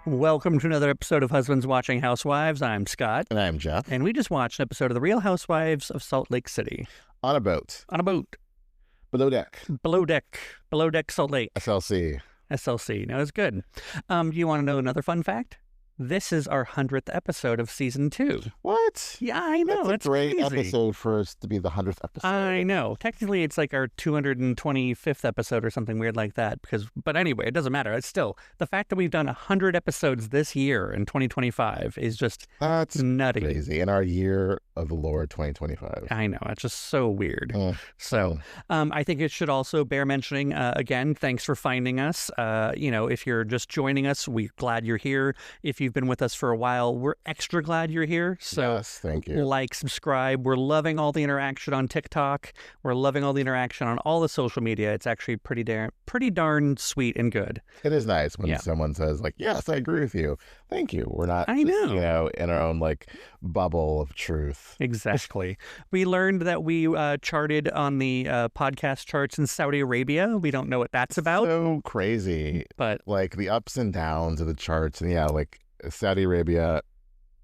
Welcome to another episode of Husbands Watching Housewives. I'm Scott. And I'm Jeff. And we just watched an episode of The Real Housewives of Salt Lake City. On a boat. On a boat. Below deck. Below deck. Below deck Salt Lake. SLC. SLC. No, it's good. Do you want to know another fun fact? This is our 100th episode of season 2. What? Yeah, I know. That's a great crazy. episode for us to be the 100th episode. I know. Technically, it's like our 225th episode or something weird like that. But anyway, it doesn't matter. It's still, the fact that we've done 100 episodes this year in 2025 is just That's nutty. crazy. In our year of the Lord 2025. I know. It's just so weird. I think it should also bear mentioning, again, thanks for finding us. If you're just joining us, we're glad you're here. If you've been with us for a while, we're extra glad you're here. So yes, thank you. Like, subscribe. We're loving all the interaction on TikTok. We're loving all the interaction on all the social media. It's actually pretty darn sweet and good. It is nice when someone says, like, yes, I agree with you. Thank you. We're not, I know. In our own, like, bubble of truth. Exactly. We learned that we charted on the podcast charts in Saudi Arabia. We don't know what that's about. So crazy. But like the ups and downs of the charts. And like Saudi Arabia,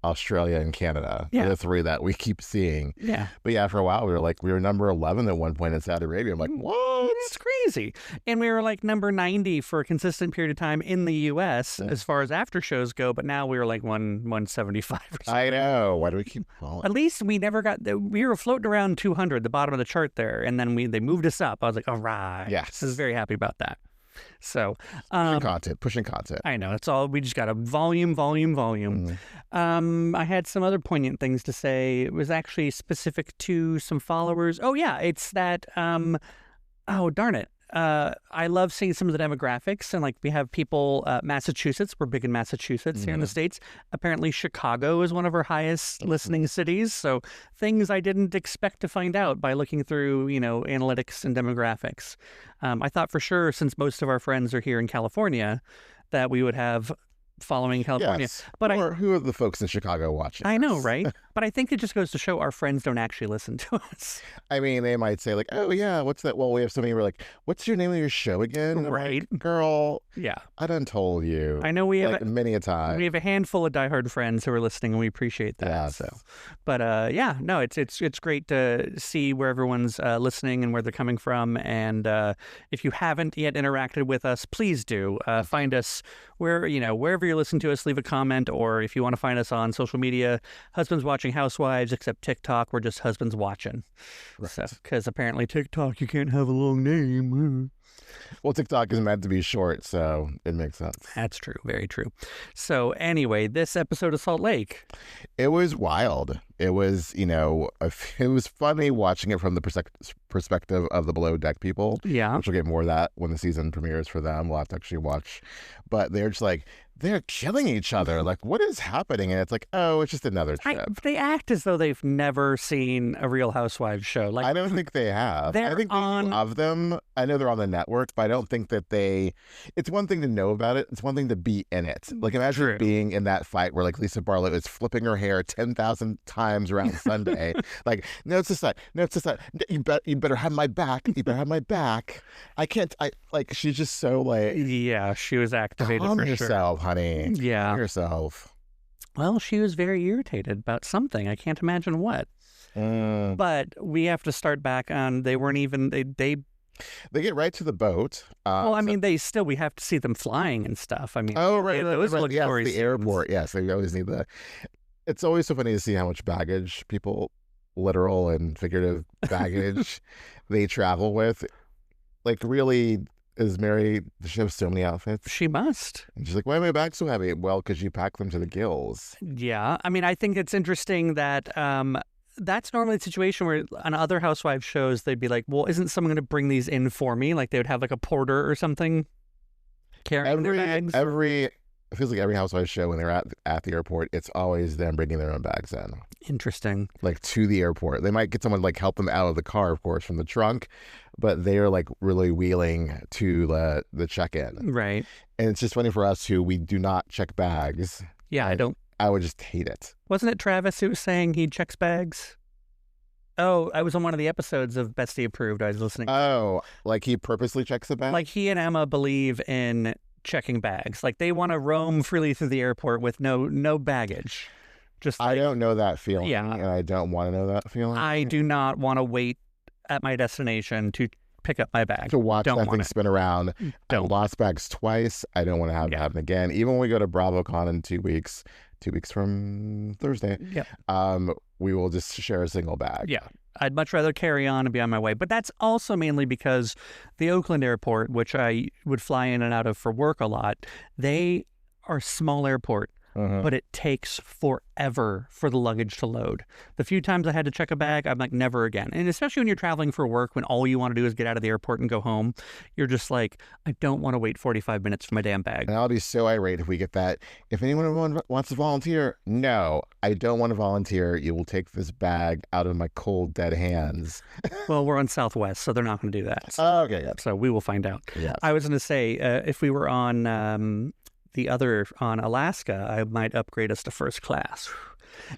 Australia, and Canada are the three that we keep seeing. Yeah. But for a while, we were number 11 at one point in Saudi Arabia. I'm like, what? That's crazy. And we were like number 90 for a consistent period of time in the U.S. as far as after shows go. But now we were like 175 or something. I know. Why do we keep falling? At least we never we were floating around 200, the bottom of the chart there. And then they moved us up. I was like, all right. Yes. I was very happy about that. So, pushing content. I know. It's all, we just got a volume. I had some other poignant things to say. It was actually specific to some followers. Oh, yeah. It's that, oh, darn it. I love seeing some of the demographics, and like we have people, Massachusetts, we're big in Massachusetts here in the States. Apparently Chicago is one of our highest listening cities. So things I didn't expect to find out by looking through, analytics and demographics. I thought for sure, since most of our friends are here in California, that we would have following California. Yes. But who are the folks in Chicago watching? I know, right? But I think it just goes to show our friends don't actually listen to us. I mean, they might say like, oh yeah, what's that? Well, we have so many, we're like, what's your name of your show again? Right. Like, girl, yeah. I done told you. I know we have like many a time. We have a handful of diehard friends who are listening, and we appreciate that. Yes. So, but it's great to see where everyone's listening and where they're coming from. And if you haven't yet interacted with us, please do find us wherever you're listening to us. Leave a comment, or if you want to find us on social media, Husbands Watching Housewives, except TikTok, we're just Husbands Watching. Right. So, because apparently TikTok, you can't have a long name. Well, TikTok is meant to be short, so it makes sense. That's true. Very true. So anyway, this episode of Salt Lake. It was wild. It was, it was funny watching it from the perspective of the below deck people. Yeah. Which we'll get more of that when the season premieres for them. We'll have to actually watch. But they're just like, they're killing each other. Like, what is happening? And it's like, oh, it's just another trip. They act as though they've never seen a Real Housewives show. Like, I don't think they have. I think of them. I know they're on the network, but I don't think that it's one thing to know about it. It's one thing to be in it. Like, imagine being in that fight where like Lisa Barlow is flipping her hair 10,000 times around Sunday. Like, no, it's this side. No, it's this side. You better have my back. You better have my back. She's just so like. Yeah, she was activated calm for yourself, sure. honey. Yeah. Calm yourself. Well, she was very irritated about something. I can't imagine what. But we have to start back on, they weren't even, they get right to the boat. we have to see them flying and stuff. I mean, oh, right. Those look yes, stories. the airport. Yes, they always need it's always so funny to see how much baggage people, literal and figurative baggage, they travel with. Like, really, is Mary, does she have so many outfits? She must. And she's like, why are my bags so heavy? Well, because you pack them to the gills. Yeah. I mean, I think it's interesting that that's normally the situation where on other Housewives shows, they'd be like, well, isn't someone going to bring these in for me? Like, they would have like a porter or something carrying their bags. It feels like every Housewives show, when they're at the airport, it's always them bringing their own bags in. Interesting. Like, to the airport. They might get someone to like help them out of the car, of course, from the trunk, but they're like really wheeling to the check-in. Right. And it's just funny for us who we do not check bags. Yeah, I would just hate it. Wasn't it Travis who was saying he checks bags? Oh, I was on one of the episodes of Bestie Approved I was listening to. Oh, like he purposely checks the bag? Like he and Emma believe in checking bags. Like, they want to roam freely through the airport with no baggage. Just I don't know that feeling. Yeah. And I don't want to know that feeling. I do not want to wait at my destination to pick up my bag. To watch that thing spin around. I lost bags twice. I don't want to have it happen again. Even when we go to BravoCon in 2 weeks from Thursday, we will just share a single bag. Yeah. I'd much rather carry on and be on my way. But that's also mainly because the Oakland airport, which I would fly in and out of for work a lot, they are a small airport. But it takes forever for the luggage to load. The few times I had to check a bag, I'm like, never again. And especially when you're traveling for work, when all you want to do is get out of the airport and go home, you're just like, I don't want to wait 45 minutes for my damn bag. And I'll be so irate if we get that. If anyone wants to volunteer, no, I don't want to volunteer. You will take this bag out of my cold, dead hands. Well, we're on Southwest, so they're not going to do that. Okay, yeah. So we will find out. Yes. I was going to say, if we were on on Alaska, I might upgrade us to first class.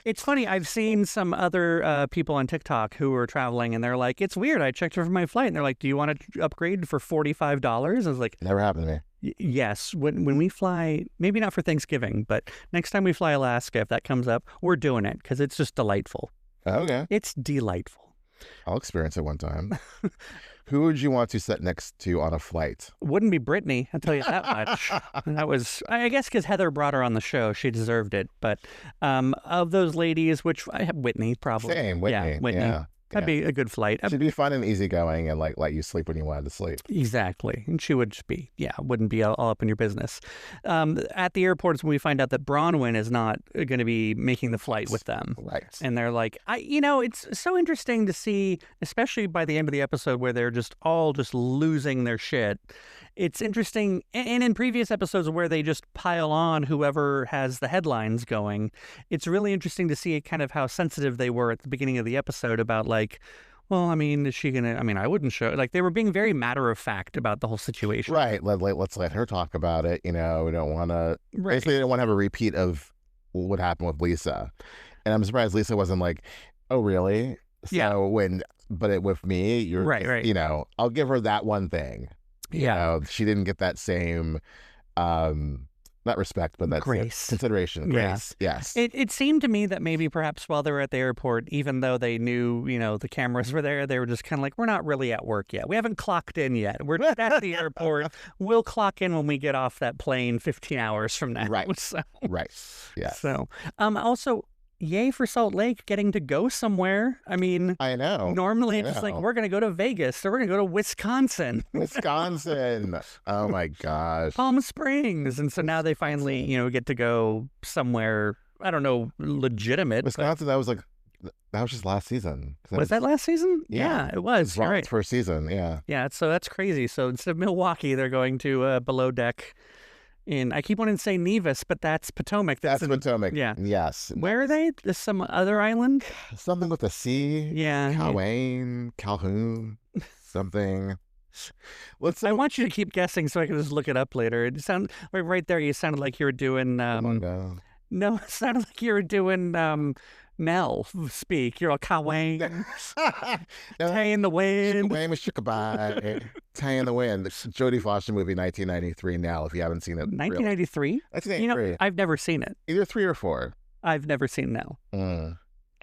It's funny. I've seen some other people on TikTok who are traveling, and they're like, "It's weird. I checked for my flight, and they're like, do you want to upgrade for $45?" I was like, never happened to me. Yes. When we fly, maybe not for Thanksgiving, but next time we fly Alaska, if that comes up, we're doing it because it's just delightful. Okay. It's delightful. I'll experience it one time. Who would you want to sit next to on a flight? Wouldn't be Britani, I'll tell you that much. That was, I guess, because Heather brought her on the show. She deserved it. But of those ladies, which I have Whitney, probably. Same, Whitney. Yeah, Whitney. Yeah. That'd be a good flight. She'd be fun and easygoing and let you sleep when you wanted to sleep. Exactly. And she would just be, wouldn't be all up in your business. At the airports, when we find out that Bronwyn is not going to be making the flight with them. Right. And they're like, it's so interesting to see, especially by the end of the episode where they're just all losing their shit. It's interesting, and in previous episodes where they just pile on whoever has the headlines going, it's really interesting to see kind of how sensitive they were at the beginning of the episode about like, well, I mean, is she going to, I wouldn't show, like they were being very matter-of-fact about the whole situation. Right, let's let her talk about it, we don't want to, basically they don't want to have a repeat of what happened with Lisa. And I'm surprised Lisa wasn't like, oh, really? So with me, you're, right. I'll give her that one thing. She didn't get that same, not respect, but that's grace, consideration. Grace, yes. It seemed to me that maybe perhaps while they were at the airport, even though they knew, the cameras were there, they were just kind of like, we're not really at work yet. We haven't clocked in yet. We're at the airport. We'll clock in when we get off that plane 15 hours from now. Right. So, right. Yeah. So, also, yay for Salt Lake getting to go somewhere. I know. Normally it's just like, we're going to go to Vegas or we're going to go to Wisconsin. Oh my gosh. Palm Springs. And so now they finally, get to go somewhere, I don't know, legitimate. Wisconsin, that was just last season. Was that last season? Yeah, it was. Right. Right. First season, yeah. Yeah, so that's crazy. So instead of Milwaukee, they're going to below deck. I keep wanting to say Nevis, but that's Potomac. That's Potomac. Yeah. Yes. Where are they? There's some other island? Something with a C. Yeah. Calhoun, something. I want you to keep guessing so I can just look it up later. It sounded right there. You sounded like you were doing. No, it sounded like you were doing Mel speak. You're all Kawain. Tay in the Wind. Tay in the Wind. The Jodie Foster movie, 1993. Now, if you haven't seen it. 1993? 1993. I've never seen it. Either 3 or 4. I've never seen Nell.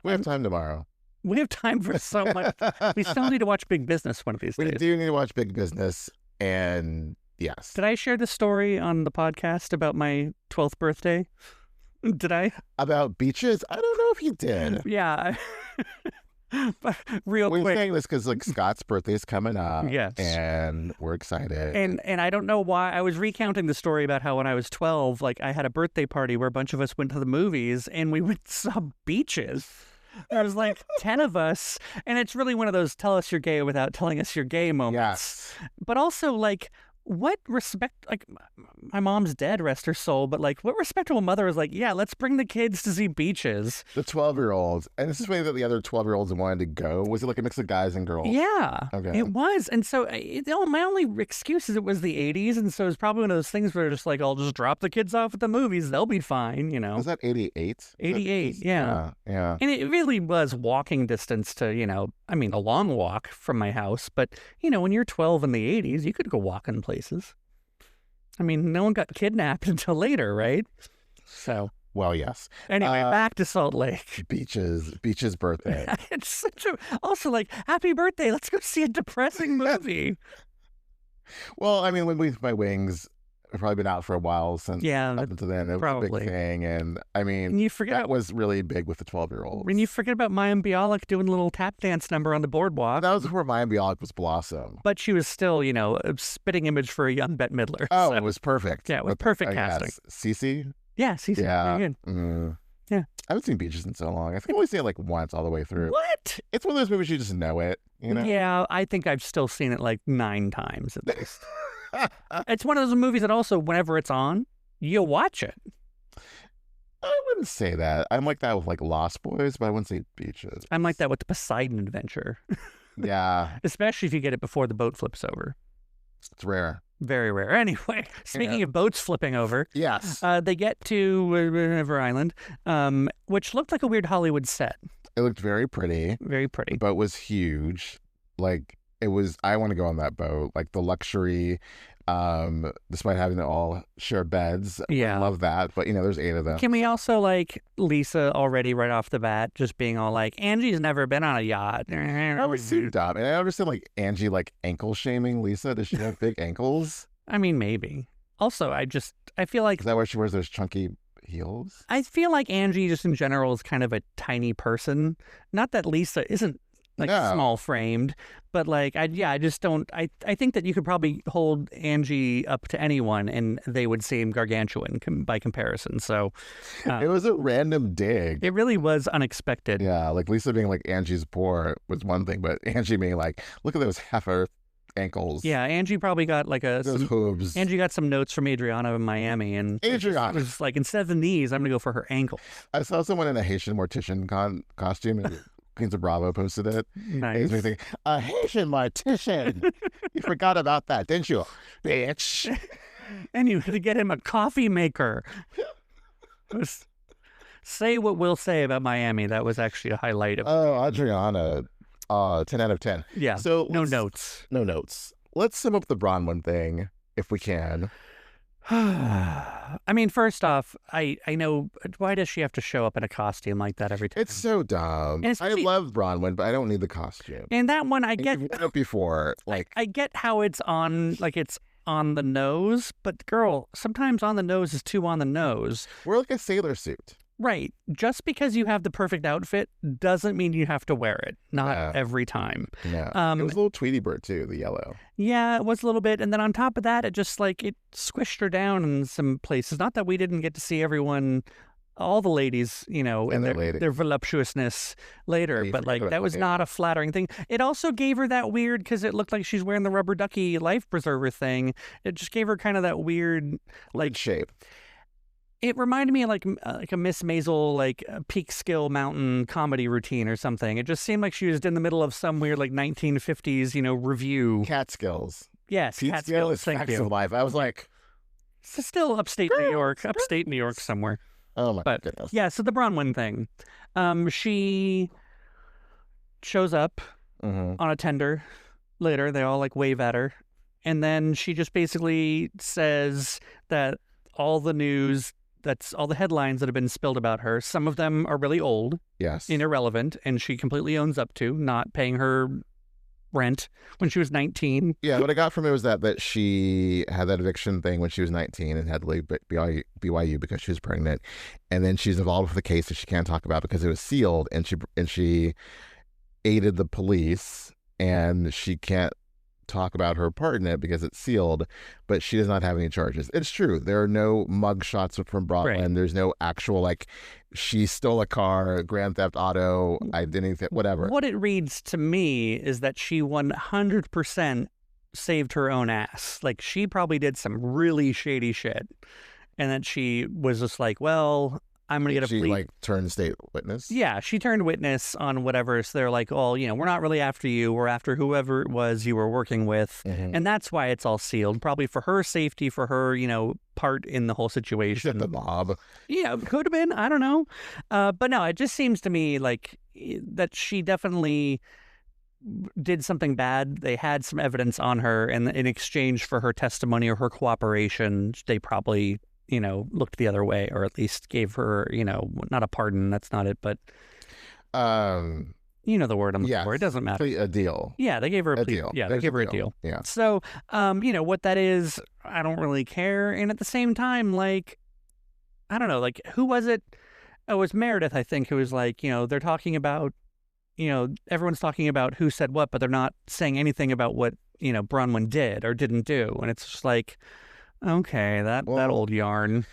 We have time tomorrow. We have time for so much. We still need to watch Big Business one of these days. We do need to watch Big Business, and yes. Did I share the story on the podcast about my 12th birthday? Did I? About beaches? I don't know if you did. Yeah. But real quick. We're saying this because Scott's birthday is coming up. Yes. And we're excited. And I don't know why. I was recounting the story about how when I was 12, I had a birthday party where a bunch of us went to the movies and we went to some beaches. There was 10 of us. And it's really one of those tell us you're gay without telling us you're gay moments. Yes. But also what respect, my mom's dead, rest her soul, but what respectable mother was yeah, let's bring the kids to see beaches. The 12-year-olds. And this is the way that the other 12-year-olds wanted to go. Was it a mix of guys and girls? Yeah. Okay. It was. And so my only excuse is it was the 80s. And so it's probably one of those things where just I'll just drop the kids off at the movies. They'll be fine, Was that 88? 88, yeah. Yeah. And it really was walking distance to, a long walk from my house. But, when you're 12 in the 80s, you could go walking places. I mean, no one got kidnapped until later, right? So. Well, yes. Anyway, back to Salt Lake. Beach's birthday. It's such a... Also, like, happy birthday. Let's go see a depressing movie. Well, I mean, when With My Wings... I've probably been out for a while since up until then. It was probably a big thing. And I mean, you forget that was really big with the 12-year-olds. When you forget about Mayim Bialik doing a little tap dance number on the boardwalk. That was before Mayim Bialik was Blossom. But she was still, you know, a spitting image for a young Bette Midler. Oh, so. It was perfect. Yeah, it was perfect casting. Cece? Yeah, Cece. Yeah. Very good. Yeah. I haven't seen Beaches in so long. I think I've only seen it like once all the way through. What? It's one of those movies you just know it, you know? Yeah, I think I've still seen it like 9 times at least. It's one of those movies that also, whenever it's on, you watch it. I wouldn't say that. I'm like that with like Lost Boys, but I wouldn't say Beaches. I'm like that with the Poseidon Adventure. Yeah. Especially if you get it before the boat flips over. It's rare. Very rare. Anyway, speaking of boats flipping over. Yes. They get to River Island, which looked like a weird Hollywood set. It looked very pretty. Very pretty. The boat was huge. Like, it was, I want to go on that boat. Like, the luxury, despite having to all share beds. Yeah. I love that. But, you know, there's 8 of them. Can we also, like, Lisa already right off the bat just being all like, Angie's never been on a yacht. That was so dumb. And I understand, like, Angie, like, ankle shaming Lisa. Does she have big ankles? I mean, maybe. Also, I feel like... Is that why she wears those chunky heels? I feel like Angie just in general is kind of a tiny person. Not that Lisa isn't like small framed, but like I just don't. I think that you could probably hold Angie up to anyone and they would seem gargantuan by comparison. So it was a random dig. It really was unexpected. Yeah, like Lisa being like Angie's poor was one thing, but Angie being like, look at those heifer ankles. Yeah, Angie probably got like those hooves. Angie got some notes from Adriana in Miami, and Adriana was like, instead of the knees, I'm gonna go for her ankles. I saw someone in a Haitian mortician costume, and Queens of Bravo posted it. Nice. It think, a Haitian mortician. You forgot about that, didn't you, bitch? And you had to get him a coffee maker. Say what we'll say about Miami. That was actually a highlight of. Oh, Adriana. 10 out of 10. Yeah. So no notes. No notes. Let's sum up the Bronwyn thing, if we can. I mean, first off, I know, why does she have to show up in a costume like that every time? It's so dumb. I love Bronwyn, but I don't need the costume. And that one, I get... You've done it before. Like, I get how it's on, like, it's on the nose, but girl, sometimes on the nose is too on the nose. We're like a sailor suit. Right. Just because you have the perfect outfit doesn't mean you have to wear it. Not every time. Yeah. It was a little Tweety Bird, too, the yellow. Yeah, it was a little bit. And then on top of that, it just, like, it squished her down in some places. Not that we didn't get to see everyone, all the ladies, you know, and their voluptuousness later. But, like, that was not a flattering thing. It also gave her that weird, because it looked like she's wearing the rubber ducky life preserver thing. It just gave her kind of that weird, like... shape. It reminded me of like a Miss Maisel, like Peak Skill Mountain comedy routine or something. It just seemed like she was in the middle of some weird like 1950s, you know, review. Catskills. Yes, Catskills. Facts of life. I was like, it's still upstate New York somewhere. Oh my goodness. Yeah, so the Bronwyn thing. She shows up on a tender later. They all like wave at her, and then she just basically says that all the news. That's all the headlines that have been spilled about her. Some of them are really old, yes, and irrelevant, and she completely owns up to not paying her rent when she was 19. Yeah, what I got from it was that she had that eviction thing when she was 19 and had to leave BYU because she was pregnant, and then she's involved with a case that she can't talk about because it was sealed, and she aided the police, and she can't talk about her part in it because it's sealed, but she does not have any charges. It's true. There are no mug shots from Bronwyn. Right. There's no actual, like, she stole a car, Grand Theft Auto, identity, whatever. What it reads to me is that she 100% saved her own ass. Like, she probably did some really shady shit. And that she was just like, well, I'm going to get a plea. She, like, turned state witness? Yeah, she turned witness on whatever. So they're like, oh, you know, we're not really after you. We're after whoever it was you were working with. Mm-hmm. And that's why it's all sealed. Probably for her safety, for her, you know, part in the whole situation. The mob. Yeah, could have been. I don't know. But no, it just seems to me like that she definitely did something bad, they had some evidence on her, and in exchange for her testimony or her cooperation, they probably, looked the other way, or at least gave her, not a pardon, that's not it, but you know the word I'm looking for. It doesn't matter. A deal. Yeah, they gave her a deal. Yeah, they gave her a deal. Yeah. So, what that is, I don't really care. And at the same time, like, I don't know, like, who was it? Oh, it was Meredith, I think, who was like, they're talking about, everyone's talking about who said what, but they're not saying anything about what, Bronwyn did or didn't do. And it's just like, okay, that old yarn.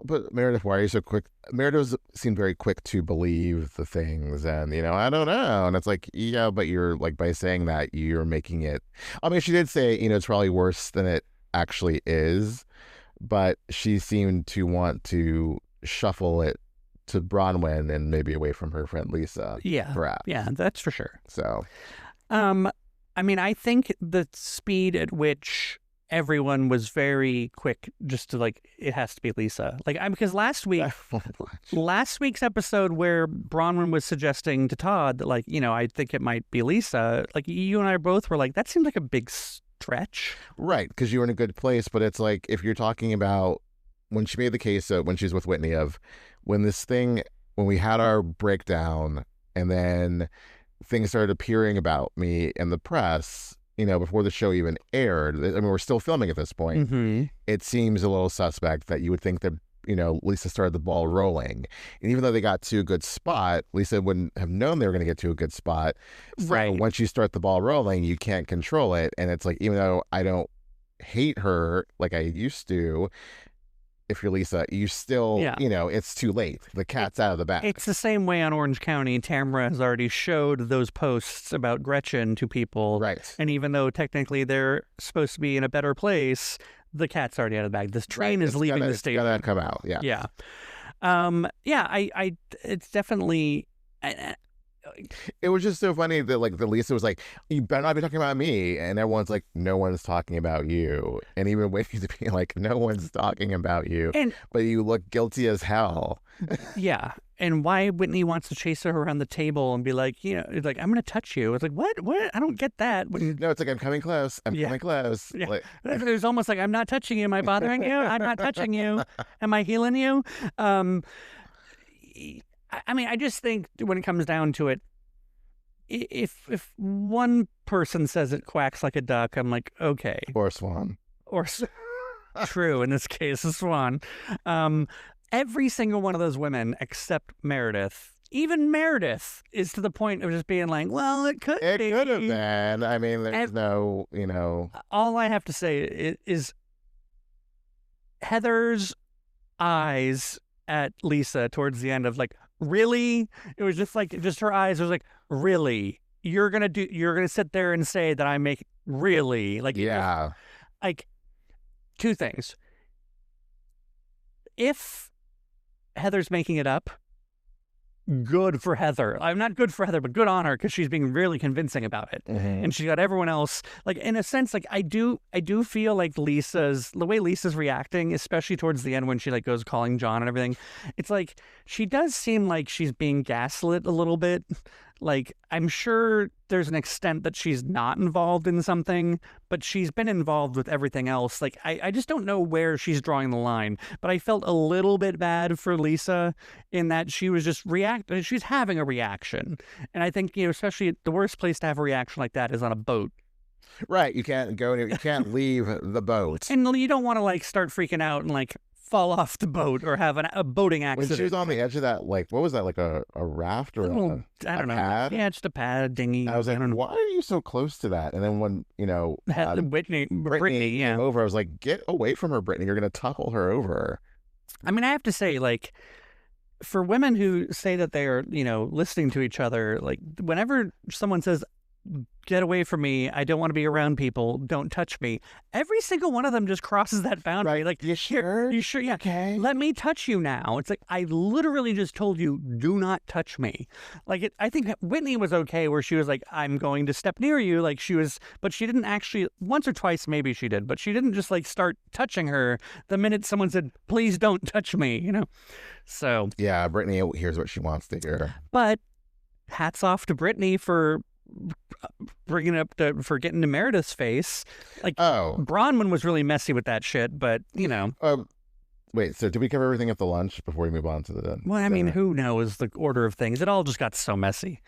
But Meredith, why are you so quick? Meredith seemed very quick to believe the things, and I don't know. And it's like, yeah, but you're like, by saying that, you're making it. I mean, she did say, it's probably worse than it actually is, but she seemed to want to shuffle it to Bronwyn and maybe away from her friend Lisa. Yeah, perhaps. Yeah, that's for sure. So, I mean, I think the speed at which everyone was very quick just to like, it has to be Lisa. Like, because last week's episode where Bronwyn was suggesting to Todd that, like, I think it might be Lisa, like, you and I both were like, that seemed like a big stretch. Right, because you were in a good place, but it's like, if you're talking about when she made the case, when she was with Whitney, of when we had our breakdown and then things started appearing about me in the press, before the show even aired, I mean, we're still filming at this point. Mm-hmm. It seems a little suspect that you would think that, Lisa started the ball rolling. And even though they got to a good spot, Lisa wouldn't have known they were going to get to a good spot. So right. Once you start the ball rolling, you can't control it. And it's like, even though I don't hate her like I used to, if you're Lisa, you still, it's too late. The cat's out of the bag. It's the same way on Orange County. Tamara has already showed those posts about Gretchen to people. Right. And even though technically they're supposed to be in a better place, the cat's already out of the bag. This train is leaving the station. It's gotta come out, yeah. Yeah. It's definitely... It was just so funny that, like, the Lisa was like, you better not be talking about me, and everyone's like, no one's talking about you. And even Whitney's being like, no one's talking about you, but you look guilty as hell. Yeah. And why Whitney wants to chase her around the table and be like, like, I'm gonna touch you. It's like, what I don't get that. No, it's like, I'm coming close. Coming close. Yeah. Like... There's almost like, I'm not touching you. Am I bothering you? I'm not touching you. Am I healing you? I mean, I just think when it comes down to it, if one person says it quacks like a duck, I'm like, okay. Or a swan. True, in this case, a swan. Every single one of those women, except Meredith, even Meredith, is to the point of just being like, well, it could be. It could have been. I mean, there's no, All I have to say is Heather's eyes at Lisa towards the end of like, really? It was just like, just her eyes was like, really? You're gonna sit there and say that I make really? Like, yeah. Like, two things. If Heather's making it up, good for Heather. I'm not good for Heather, but good on her, because she's being really convincing about it. Mm-hmm. And she got everyone else, like, in a sense, like, I do feel like the way Lisa's reacting, especially towards the end when she like goes calling John and everything, it's like she does seem like she's being gaslit a little bit. Like, I'm sure there's an extent that she's not involved in something, but she's been involved with everything else. Like, I just don't know where she's drawing the line. But I felt a little bit bad for Lisa in that she was just she's having a reaction. And I think, especially the worst place to have a reaction like that is on a boat. Right. You can't go anywhere. You can't leave the boat. And you don't want to like start freaking out and like fall off the boat or have a boating accident. When she was on the edge of that, like, what was that, like a raft or I don't know. Pad? Yeah, just a pad, a dinghy. I was like, why are you so close to that? And then when, Britani came over, I was like, get away from her, Britani. You're going to topple her over. I mean, I have to say, like, for women who say that they are, listening to each other, like, whenever someone says, get away from me, I don't want to be around people, don't touch me, every single one of them just crosses that boundary. Right. Like, you sure? You sure? Yeah. Okay. Let me touch you now. It's like, I literally just told you, do not touch me. Like, I think Whitney was okay where she was like, I'm going to step near you. Like, but she didn't actually, once or twice maybe she did, but she didn't just like start touching her the minute someone said, please don't touch me, So. Yeah, Britani hears what she wants to hear. But hats off to Britani for bringing it up for getting to Meredith's face. Like, Bronwyn was really messy with that shit, but, you know. Wait, so did we cover everything at the lunch before we move on to the Well, I mean, who knows the order of things? It all just got so messy.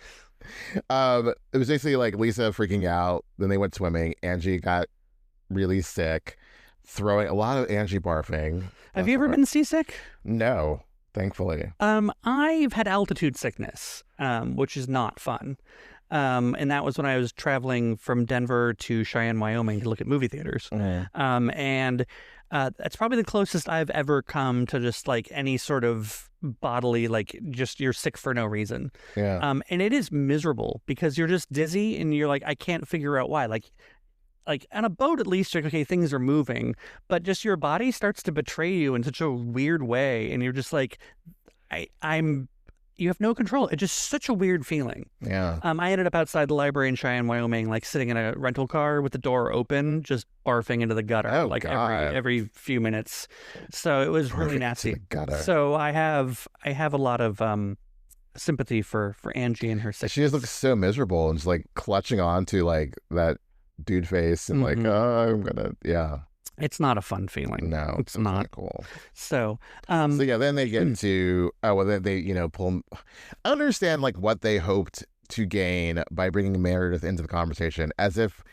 It was basically like Lisa freaking out. Then they went swimming. Angie got really sick, throwing a lot of Angie barfing. Have you ever been seasick? No, thankfully. I've had altitude sickness, which is not fun. And that was when I was traveling from Denver to Cheyenne, Wyoming to look at movie theaters. And that's probably the closest I've ever come to just like any sort of bodily, like just you're sick for no reason. Yeah. And it is miserable because you're just dizzy and you're like, I can't figure out why. Like on a boat, at least, like, okay, things are moving, but just your body starts to betray you in such a weird way. And you're just like, you have no control. It's just such a weird feeling. Yeah. I ended up outside the library in Cheyenne, Wyoming, like sitting in a rental car with the door open, just barfing into the gutter, every few minutes. So it was really nasty. So I have a lot of sympathy for Angie and her sickness. She just looks so miserable and just like clutching on to like that dude face and like, oh, I'm gonna, yeah. It's not a fun feeling. No, it's not cool. So, yeah, then they get to, then they, pull, I understand like what they hoped to gain by bringing Meredith into the conversation, as if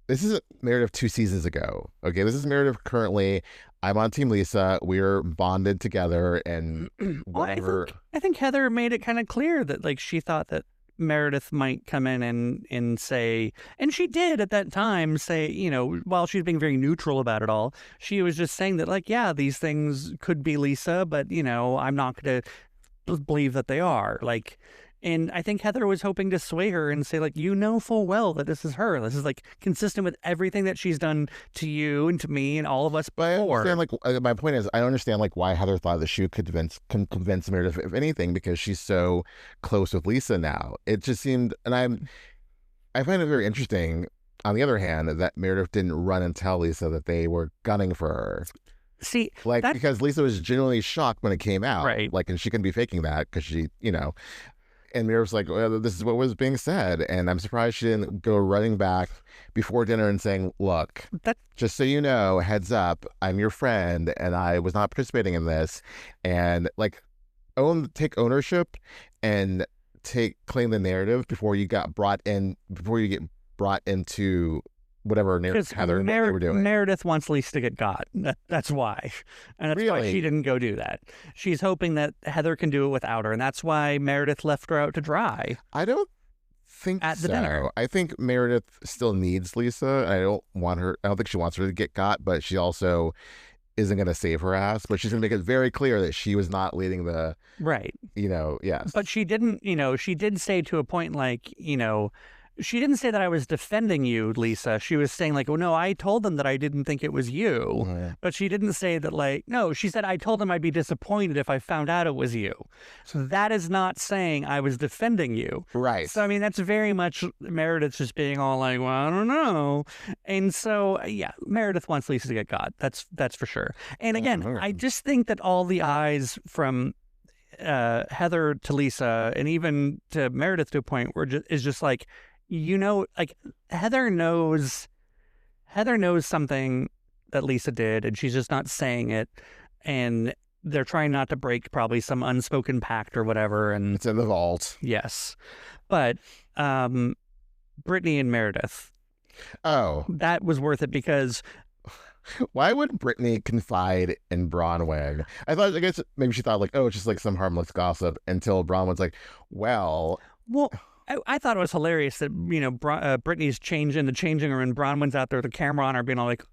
this is Meredith 2 seasons ago. Okay, this is Meredith currently. I'm on Team Lisa. We're bonded together and whatever. I think Heather made it kind of clear that like she thought that Meredith might come in and say, and she did at that time say, while she's being very neutral about it all, she was just saying that like, yeah, these things could be Lisa, but I'm not going to believe that they are. Like, and I think Heather was hoping to sway her and say like, full well that this is her. This is like consistent with everything that she's done to you and to me and all of us before. But I understand, like, my point is, I don't understand like why Heather thought that she could convince Meredith of anything, because she's so close with Lisa now. It just seemed, and I find it very interesting, on the other hand, that Meredith didn't run and tell Lisa that they were gunning for her. See, because Lisa was genuinely shocked when it came out. Right. Like, and she couldn't be faking that because she, And Meredith's like, well, this is what was being said. And I'm surprised she didn't go running back before dinner and saying, look, just so you know, heads up, I'm your friend and I was not participating in this. And like, take ownership and claim the narrative before you get brought into whatever Heather they were doing. Meredith wants Lisa to get got. That's why. And that's why she didn't go do that. She's hoping that Heather can do it without her. And that's why Meredith left her out to dry. I don't think at the dinner. I think Meredith still needs Lisa. I don't think she wants her to get got, but she also isn't going to save her ass. But she's going to make it very clear that she was not leading the... Right. Yes. But she didn't, she did say to a point like, she didn't say that I was defending you, Lisa. She was saying like, oh, no, I told them that I didn't think it was you. Yeah. But she didn't say that like, no, she said, I told them I'd be disappointed if I found out it was you. So that is not saying I was defending you. Right. So, I mean, that's very much Meredith just being all like, well, I don't know. And so, yeah, Meredith wants Lisa to get got. That's for sure. And again, I just think that all the eyes from Heather to Lisa and even to Meredith to a point where is just like, like Heather knows something that Lisa did and she's just not saying it, and they're trying not to break probably some unspoken pact or whatever, and it's in the vault. Yes. But Britani and Meredith, that was worth it, because why would Britani confide in Bronwyn? I guess maybe she thought like, oh, it's just like some harmless gossip, until Bronwyn's like, well, I thought it was hilarious that, Britani's in the changing room and Bronwyn's out there with the camera on her being all like,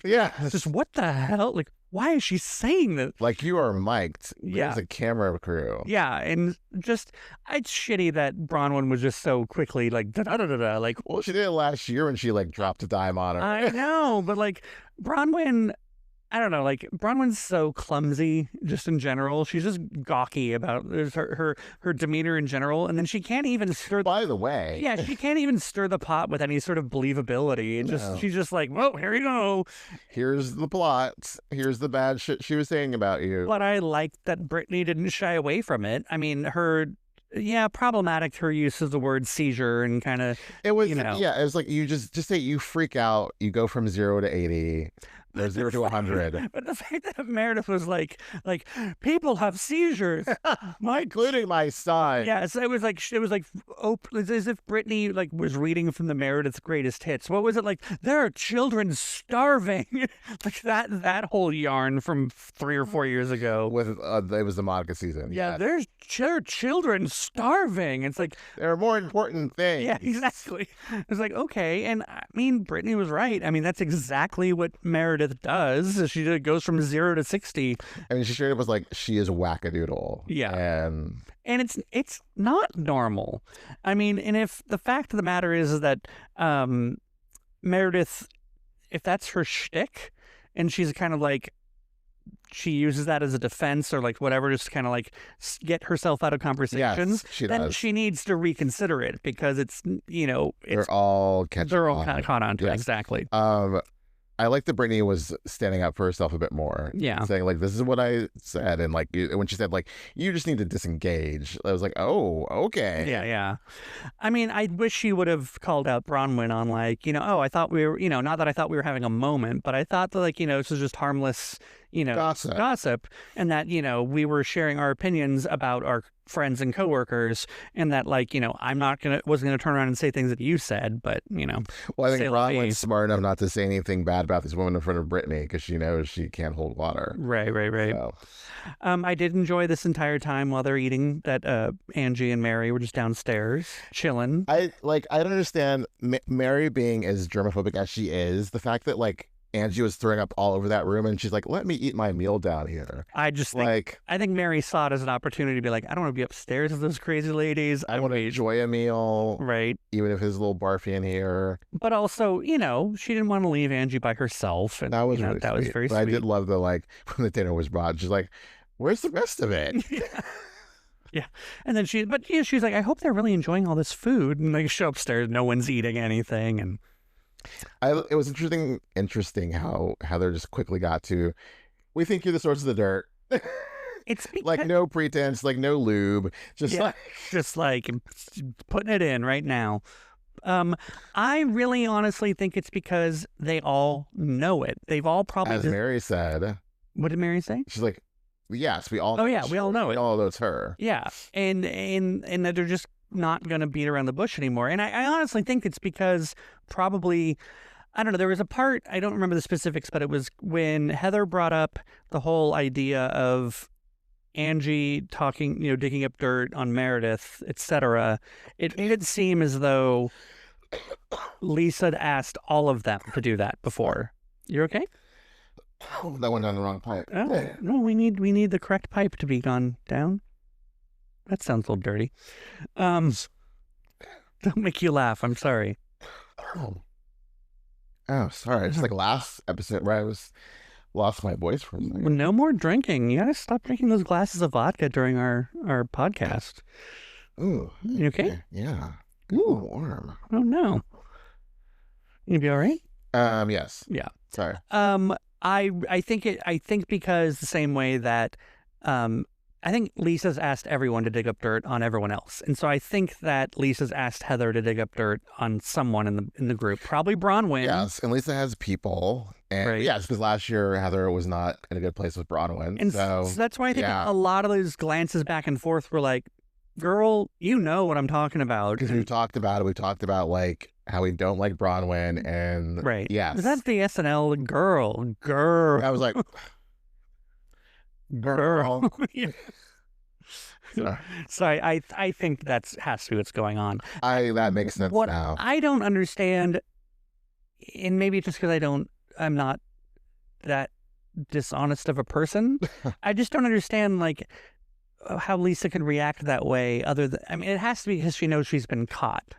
yeah, it's just, what the hell? Like, why is she saying that? Like, you are mic'd. Yeah. There's a camera crew. Yeah, and just, it's shitty that Bronwyn was just so quickly like, da-da-da-da-da, like. Well, she did it last year when she like dropped a dime on her. I know, but like, Bronwyn, I don't know, like, Bronwyn's so clumsy just in general. She's just gawky about her demeanor in general. And then she can't even stir... By the way... Yeah, she can't even stir the pot with any sort of believability. And she's just like, well, here you go. Here's the plot. Here's the bad shit she was saying about you. But I like that Britani didn't shy away from it. I mean, problematic her use of the word seizure and kind of, it was, it was like, you just say you freak out, you go from 0 to 80. There's 0 to 100. But the fact that Meredith was like people have seizures, including my son. Yeah, so it was like it's as if Britani like was reading from the Meredith's greatest hits. What was it like? There are children starving, like that whole yarn from 3 or 4 years ago. With it was the Monica season. Yeah, there are children starving. It's like there are more important things. Yeah, exactly. It's like, okay, and I mean, Britani was right. I mean, that's exactly what Meredith does. She goes from 0 to 60. I mean, she straight up was like, she is wackadoodle. Yeah. And it's not normal. I mean, and if the fact of the matter is that Meredith, if that's her shtick, and she's kind of like, she uses that as a defense or like whatever, just to kind of like get herself out of conversations, then she needs to reconsider it, because it's, they're all caught on to it. Exactly. I like that Britani was standing up for herself a bit more. Yeah. Saying, like, this is what I said. And, like, when she said, like, you just need to disengage, I was like, oh, okay. Yeah. I mean, I wish she would have called out Bronwyn on, like, I thought we were, not that I thought we were having a moment, but I thought that, like, this was just harmless, gossip. And that, we were sharing our opinions about our friends and coworkers, and that, like, wasn't gonna turn around and say things that you said, but well, I think Bronwyn's smart enough not to say anything bad about this woman in front of Britani, because she knows she can't hold water. Right. So. I did enjoy this entire time while they're eating that Angie and Mary were just downstairs chilling. I don't understand Mary being as germophobic as she is, the fact that, like, Angie was throwing up all over that room, and she's like, let me eat my meal down here. I think Mary saw it as an opportunity to be like, I don't want to be upstairs with those crazy ladies. I want to enjoy a meal. Right. Even if it's a little barfy in here. But also, she didn't want to leave Angie by herself. And that was really that was very but sweet. I did love the, like, when the dinner was brought, she's like, where's the rest of it? Yeah. And then she's like, I hope they're really enjoying all this food. And they show upstairs, no one's eating anything. And it was interesting how they're just quickly got to, we think you're the source of the dirt. It's because, like, no pretense, like no lube, just like putting it in right now. I really honestly think it's because they all know it. They've all probably, as Mary said. What did Mary say? She's like, yes, we all. Oh yeah, we all know it. We all know it's her. Yeah, and that they're just not going to beat around the bush anymore. And I honestly think it's because probably, I don't know, there was a part, I don't remember the specifics, but it was when Heather brought up the whole idea of Angie talking, digging up dirt on Meredith, etc. It made it seem as though Lisa had asked all of them to do that before. You're okay? Oh, that went down the wrong pipe. Oh, no, we need the correct pipe to be gone down. That sounds a little dirty. Don't make you laugh. I'm sorry. Oh, sorry. It's like last episode where I lost my voice for a second. No more drinking. You gotta stop drinking those glasses of vodka during our podcast. Ooh. You okay? Yeah. Ooh, warm. Oh no. You be all right? Yes. Yeah. Sorry. I think because the same way that I think Lisa's asked everyone to dig up dirt on everyone else. And so I think that Lisa's asked Heather to dig up dirt on someone in the group. Probably Bronwyn. Yes, and Lisa has people. And right. Yes, because last year Heather was not in a good place with Bronwyn. And so that's why I think a lot of those glances back and forth were like, girl, you know what I'm talking about. Because we've talked about it. We've talked about, like, how we don't like Bronwyn. And right. Yes. That's the SNL girl. I was like... Girl. Sorry, I think that has to be what's going on. That makes sense what now. I don't understand, and maybe it's just because I'm not that dishonest of a person. I just don't understand, like, how Lisa can react that way. It has to be because she knows she's been caught.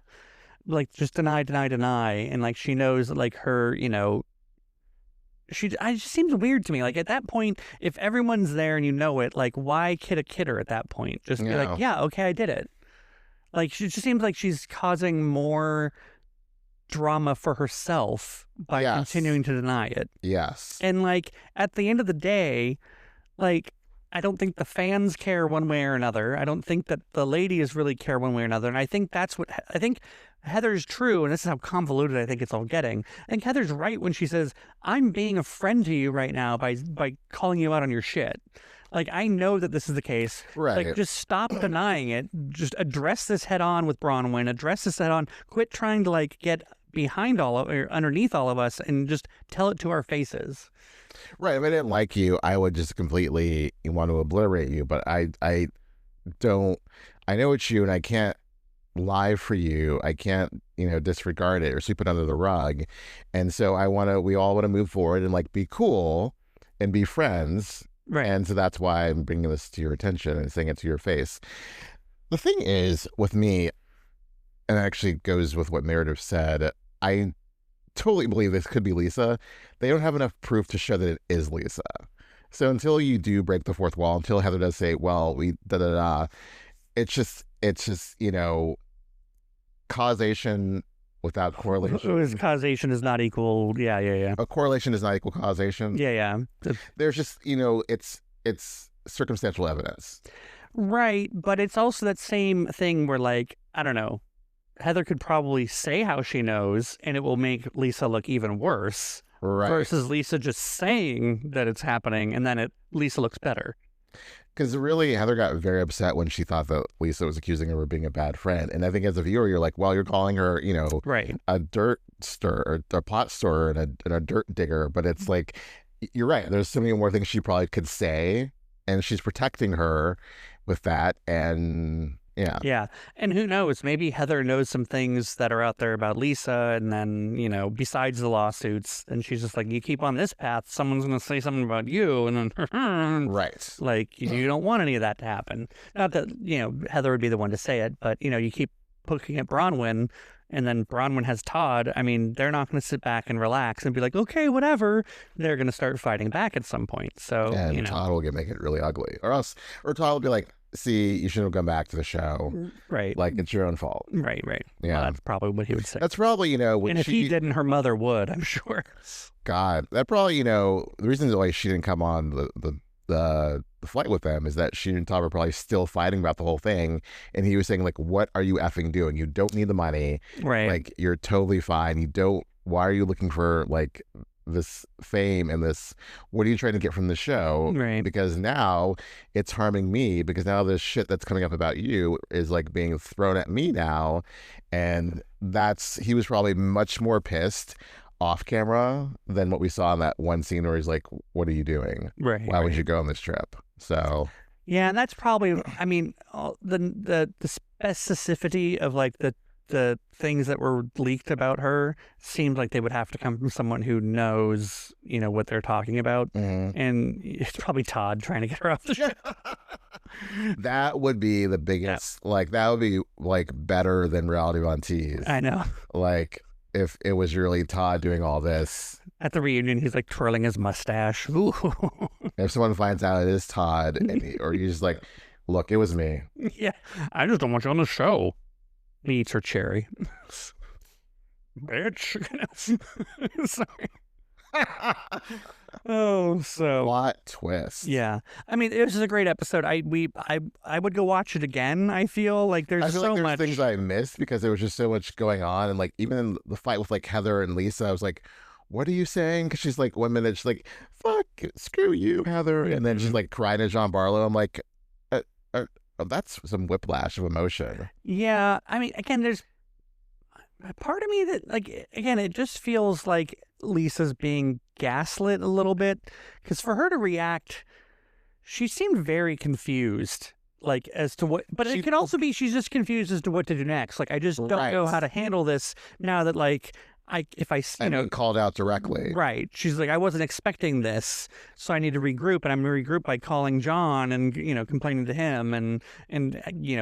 Like, just deny, and like she knows that, like, her, it just seems weird to me. Like, at that point, if everyone's there and you know it, like, why kid a kidder at that point? Just be like, yeah, okay, I did it. Like, she just seems like she's causing more drama for herself by continuing to deny it. Yes. And, like, at the end of the day, like, I don't think the fans care one way or another. I don't think that the ladies really care one way or another. And I think that's what I think Heather's true. And this is how convoluted I think it's all getting. I think Heather's right when she says, I'm being a friend to you right now by calling you out on your shit. Like, I know that this is the case. Right. Like, just stop denying it. Just address this head on with Bronwyn. Address this head on. Quit trying to, like, get behind all of, or underneath all of us and just tell it to our faces. Right. If I didn't like you, I would just completely want to obliterate you. But I know it's you, and I can't lie for you. I can't, disregard it or sweep it under the rug. And so we all want to move forward and like be cool and be friends. Right. And so that's why I'm bringing this to your attention and saying it to your face. The thing is with me, and it actually goes with what Meredith said, I totally believe this could be Lisa. They don't have enough proof to show that it is Lisa. So until you do break the fourth wall, until Heather does say, well, we da-da-da, it's just, causation without correlation. Causation is not equal. Yeah. A correlation is not equal causation. Yeah. There's just, it's circumstantial evidence. Right. But it's also that same thing where, like, I don't know, Heather could probably say how she knows and it will make Lisa look even worse. Right. Versus Lisa just saying that it's happening and then Lisa looks better. Because really, Heather got very upset when she thought that Lisa was accusing her of being a bad friend. And I think as a viewer, you're like, well, you're calling her, right, a dirt stirrer, a pot stirrer, and a dirt digger. But it's like, you're right. There's so many more things she probably could say. And she's protecting her with that. And yeah. Yeah. And who knows? Maybe Heather knows some things that are out there about Lisa. And then, besides the lawsuits, and she's just like, you keep on this path, someone's going to say something about you. And then, right. Like, you don't want any of that to happen. Not that, Heather would be the one to say it, but, you keep poking at Bronwyn, and then Bronwyn has Todd. I mean, they're not going to sit back and relax and be like, okay, whatever. They're going to start fighting back at some point. So, and Todd will make it really ugly. Or Todd will be like, see, you shouldn't have come back to the show. Right. Like, it's your own fault. Right. Yeah. Well, that's probably what he would say. That's probably, and if he didn't, her mother would, I'm sure. God, that probably, the reason why she didn't come on the flight with them is that she and Todd were probably still fighting about the whole thing. And he was saying, like, what are you effing doing? You don't need the money. Right. Like, you're totally fine. Why are you looking for, like, this fame and this, what are you trying to get from the show? Right. Because now it's harming me, because now this shit that's coming up about you is like being thrown at me now. And he was probably much more pissed off camera than what we saw in that one scene where he's like, what are you doing? Right. Why would you go on this trip? So yeah, and that's probably, I mean, the specificity of like the things that were leaked about her seemed like they would have to come from someone who knows, what they're talking about. Mm-hmm. And it's probably Todd trying to get her off the show. That would be the biggest, like, that would be like better than Reality Von Tease. I know. Like, if it was really Todd doing all this. At the reunion, he's like twirling his mustache. Ooh. If someone finds out it is Todd, or he's like, look, it was me. Yeah. I just don't want you on the show. He eats her cherry. Bitch. Sorry. So plot twist. Yeah, I mean, this is a great episode. I would go watch it again. I feel like there's much things I missed because there was just so much going on, and like even in the fight with like Heather and Lisa, I was like, "What are you saying?" Because she's like, 1 minute she's like, "Fuck, screw you, Heather," and then she's like crying to John Barlow. I'm like, that's some whiplash of emotion. Yeah, I mean, again, there's a part of me that, like, again, it just feels like Lisa's being gaslit a little bit, because for her to react, she seemed very confused, like, as to what, but it could also be she's just confused as to what to do next. Like, I just don't know how to handle this now that, like, if I called out directly. Right. She's like, I wasn't expecting this, so I need to regroup, and I'm going to regroup by calling John and, complaining to him and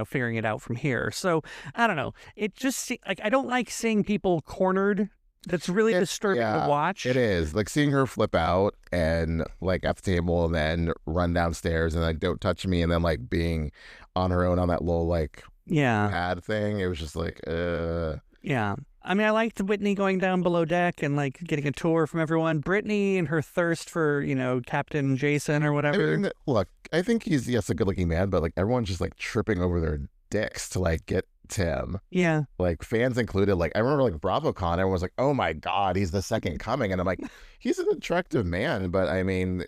figuring it out from here. So I don't know. It just like, I don't like seeing people cornered. That's really disturbing to watch. It is. Like seeing her flip out and like at the table and then run downstairs and like, don't touch me, and then like being on her own on that little like pad thing. It was just like, Yeah. I mean, I liked Whitney going down below deck and like getting a tour from everyone. Brittany and her thirst for, Captain Jason or whatever. I mean, look, I think he's, yes, a good looking man, but like everyone's just like tripping over their dicks to like get to him. Yeah. Like fans included. Like I remember like BravoCon, everyone was like, oh my God, he's the second coming. And I'm like, he's an attractive man, but I mean,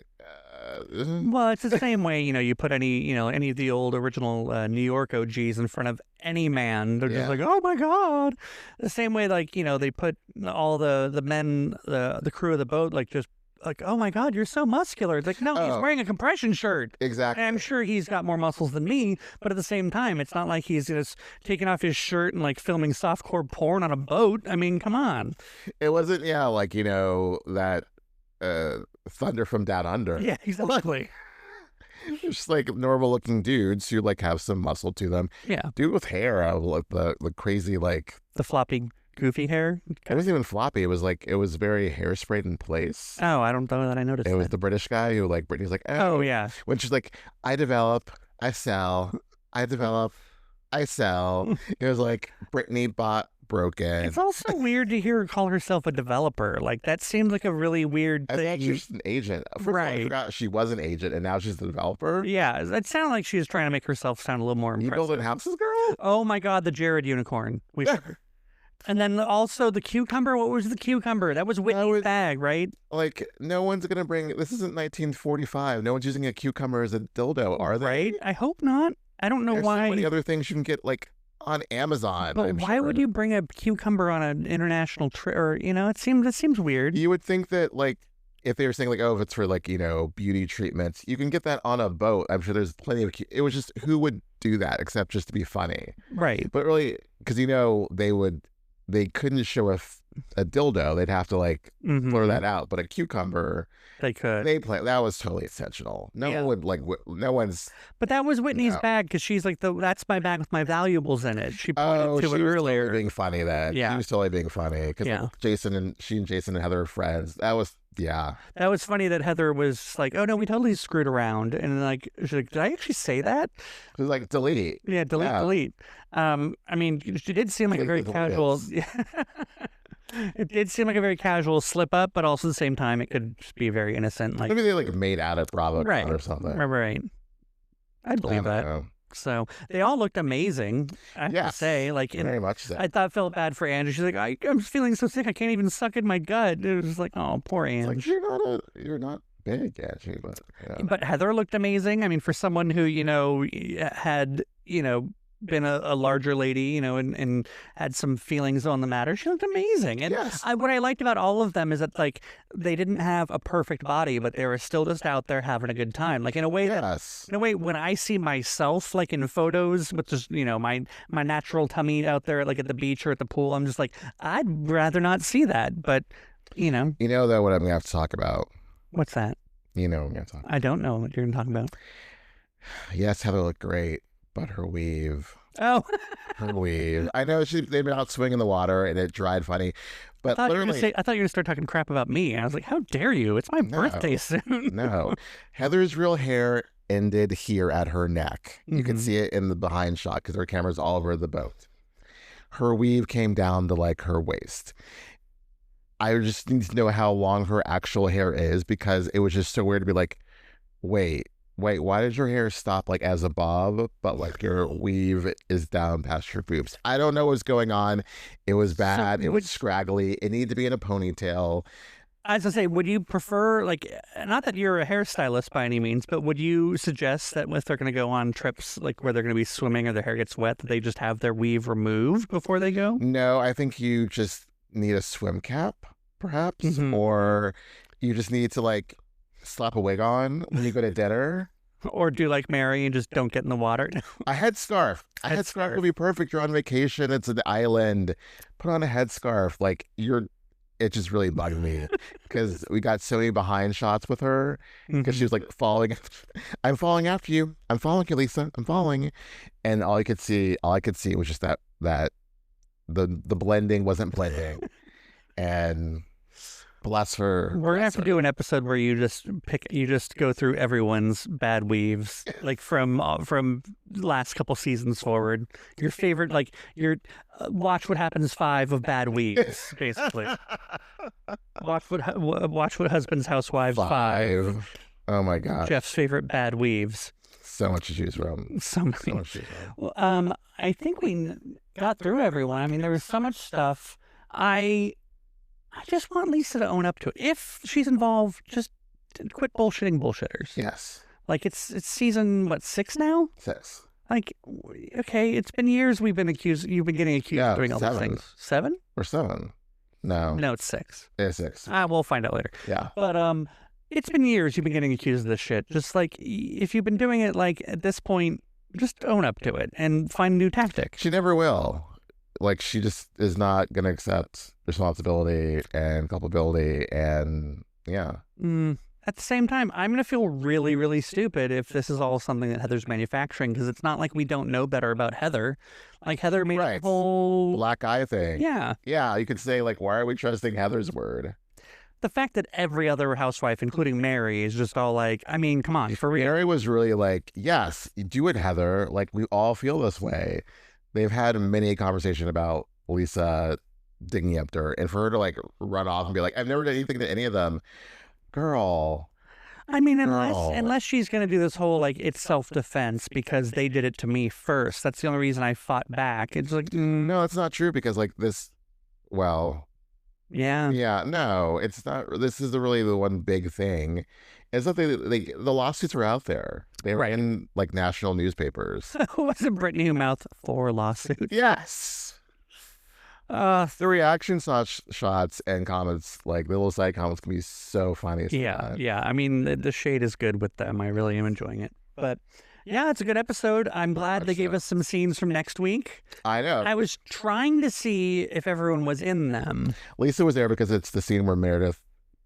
well, it's the same way, you put any of the old original New York OGs in front of any man. They're just like, oh my God. The same way, like, they put all the men, the crew of the boat, like, just like, oh my God, you're so muscular. It's like, no, he's wearing a compression shirt. Exactly. And I'm sure he's got more muscles than me, but at the same time, it's not like he's just taking off his shirt and like filming softcore porn on a boat. I mean, come on. It wasn't, like, that Thunder from Down Under. Yeah, exactly. Just like normal looking dudes who like have some muscle to them. Yeah. Dude with hair, like the crazy, like the floppy goofy hair. It wasn't even floppy. It was very hairsprayed in place. Oh, I don't know that I noticed. It was the British guy who like Brittany's like, oh yeah. When she's like, I develop, I sell, I develop, I sell. It was like Brittany bought broken. It's also weird to hear her call herself a developer. Like that seems like a really weird thing. I thought she was an agent. Right. I forgot she was an agent and now she's the developer. Yeah, that sounded like she was trying to make herself sound a little more impressive. You building houses, girl? Oh my God, the Jared unicorn. And then also the cucumber. What was the cucumber? That was Whitney's bag, right? Like, no one's going to bring... This isn't 1945. No one's using a cucumber as a dildo, are they? Right? I hope not. I don't know why. There's so many other things you can get, like, on Amazon. But why would you bring a cucumber on an international trip? Or, it seems weird. You would think that, like, if they were saying, like, oh, if it's for, like, beauty treatments, you can get that on a boat. I'm sure there's plenty of... It was just, who would do that except just to be funny? Right. But really, because, they couldn't show a dildo. They'd have to like blur that out. But a cucumber, they could. That was totally intentional. No one would like. No one's. But that was Whitney's bag because she's like that's my bag with my valuables in it. She pointed to it earlier. Totally being funny then. Yeah, she was totally being funny because she and Jason and Heather are friends. That was. Yeah. That was funny that Heather was like, oh, no, we totally screwed around. And like, she's like, did I actually say that? It was like, delete. Yeah, delete. I mean, she did seem like a very casual. It did seem like a very casual slip up, but also at the same time, it could just be very innocent. Like maybe they like made out at BravoCon or something. Right. I'd believe that. Know. So they all looked amazing. I have to say, like, very much so. I felt bad for Angie. She's like, I'm feeling so sick. I can't even suck in my gut. It was just like, oh, poor Angie. Like, you're not big, Angie, but But Heather looked amazing. I mean, for someone who had been a larger lady, and had some feelings on the matter, she looked amazing. And what I liked about all of them is that like they didn't have a perfect body, but they were still just out there having a good time. Like in a way when I see myself like in photos with just my natural tummy out there like at the beach or at the pool, I'm just like, I'd rather not see that. But though what I'm gonna have to talk about. What's that? What I'm gonna talk about. I don't know what you're gonna talk about. Yes, Heather looked great. But her weave. Oh. Her weave. I know they've been out swinging the water and it dried funny. But I thought you were going to start talking crap about me. I was like, how dare you? It's my birthday soon. No. Heather's real hair ended here at her neck. You can see it in the behind shot because her camera's all over the boat. Her weave came down to like her waist. I just need to know how long her actual hair is because it was just so weird to be like, wait, why did your hair stop like as a bob, but like your weave is down past your boobs? I don't know what's going on. It was bad. It was scraggly. It needed to be in a ponytail. I was going to say, would you prefer, like, not that you're a hairstylist by any means, but would you suggest that if they're going to go on trips, like where they're going to be swimming or their hair gets wet, that they just have their weave removed before they go? No, I think you just need a swim cap, perhaps, or you just need to like slap a wig on when you go to dinner. Or do like Mary and just don't get in the water. A headscarf. A headscarf would be perfect. You're on vacation. It's an island. Put on a headscarf. Like it just really bugged me because we got so many behind shots with her because she was like falling. I'm falling after you. I'm following you, Lisa. I'm following. And all I could see was just that the blending wasn't blending. And Bless her. We're gonna have to do an episode where you just go through everyone's bad weaves, like from last couple seasons forward. Your favorite, like your Watch What Happens 5 of bad weaves, basically. Watch what Husbands Housewives 5. Oh my God. Jeff's favorite bad weaves. So much to choose from. So much to choose from. I think we got through everyone. I mean, there was so much stuff. I just want Lisa to own up to it. If she's involved, just quit bullshitting bullshitters. Yes. Like, it's season, 6 now? 6. Like, okay, it's been years you've been getting accused of doing all these things. 7? Or 7. No. No, it's 6. It's 6. We'll find out later. Yeah. But, it's been years you've been getting accused of this shit. Just, like, if you've been doing it, like, at this point, just own up to it and find a new tactic. She never will. Like, she just is not going to accept responsibility and culpability, and yeah. At the same time, I'm going to feel really, really stupid if this is all something that Heather's manufacturing, because it's not like we don't know better about Heather. Like, Heather made a whole black eye thing. Yeah. Yeah, you could say, like, why are we trusting Heather's word? The fact that every other housewife, including Mary, is just all like, I mean, come on, for real. Mary was really like, yes, do it, Heather. Like, we all feel this way. They've had many a conversation about Lisa digging up dirt, and for her to like run off and be like, I've never done anything to any of them. Girl. I mean, unless she's going to do this whole, like, it's self-defense because they did it to me first. That's the only reason I fought back. It's like, no, it's not true, because like this, well, yeah, no, it's not. This is really the one big thing. It's that the lawsuits are out there. They were in like national newspapers. Wasn't Britani who mouthed 4 lawsuits? Yes. The reaction shots and comments, like the little side comments, can be so funny. Yeah. I mean, the shade is good with them. I really am enjoying it. But yeah, it's a good episode. I'm glad they gave us some scenes from next week. I know. I was trying to see if everyone was in them. Lisa was there because it's the scene where Meredith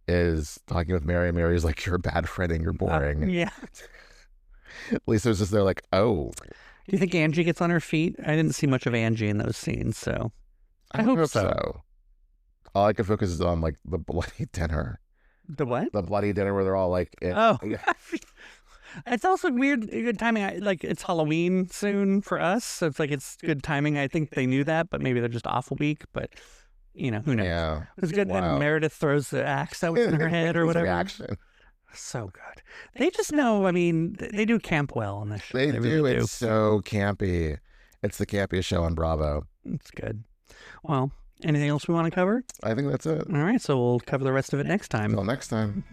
is talking with Mary, and Mary's like, you're a bad friend and you're boring. Yeah. Lisa was just there like, oh. Do you think Angie gets on her feet? I didn't see much of Angie in those scenes, so I hope so. All I can focus is on like the bloody dinner. The what? The bloody dinner where they're all like, oh. It's also good timing. Like, it's Halloween soon for us, so it's like it's good timing. I think they knew that, but maybe they're just off a week. But you know, who knows? Yeah, it's good. Wow. And Meredith throws the axe out in her head or whatever. Reaction. So good. They just know. I mean, they do camp well on this show. They do. Really It's so campy. It's the campiest show on Bravo. It's good. Well, anything else we want to cover? I think that's it. All right, so we'll cover the rest of it next time. Until next time.